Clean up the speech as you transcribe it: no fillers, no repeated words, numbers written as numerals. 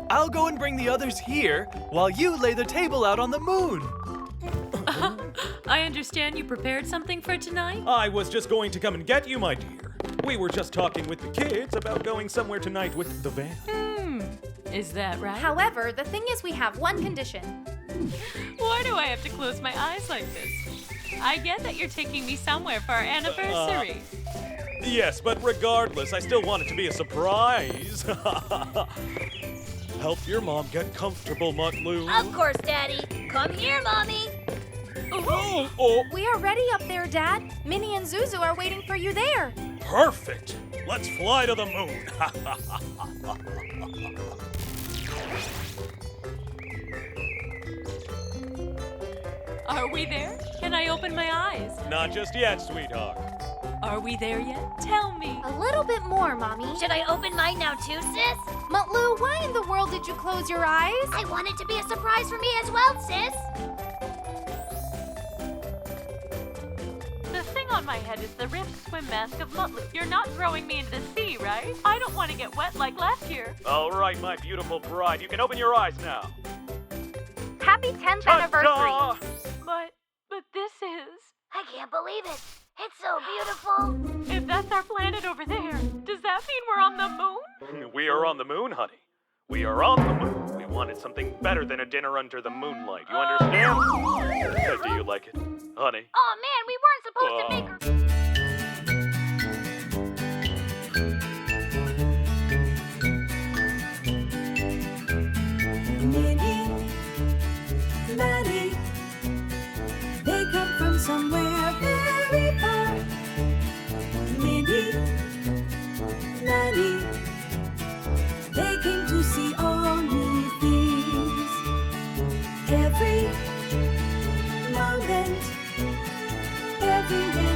I'll go and bring the others here while you lay the table out on the moon. I understand you prepared something for tonight? I was just going to come and get you, my dear. We were just talking with the kids about going somewhere tonight with the van. Is that right? However, the thing is we have one condition. Why do I have to close my eyes like this? I get that you're taking me somewhere for our anniversary. Yes, but regardless, I still want it to be a surprise. Help your mom get comfortable, Mutlu. Of course, Daddy. Come here, Mommy. Oh, We are ready up there, Dad. Minnie and Zuzu are waiting for you there. perfect. Let's fly to the moon. Are we there? Can I open my eyes? Not just yet, sweetheart. Are we there yet? Tell me. A little bit more, Mommy. Should I open mine now too, sis? Mutlu, why in the world did you close your eyes? I want it to be a surprise for me as well, sis. The thing on my head is the ripped swim mask of Mutlu. You're not throwing me into the sea, right? I don't want to get wet like last year. All right, my beautiful bride. You can open your eyes now. Happy 10th anniversary. But this is... I can't believe it. It's so beautiful. If that's our planet over there, does that mean we're on the moon? We are on the moon, honey. We are on the moon. We wanted something better than a dinner under the moonlight. You understand? Do you like it, honey? Oh man, we weren't supposed to make her. Minnie, Maddie, they come from somewhere very far. Minnie, Maddie, they came to see all new things. Every moment, everywhere.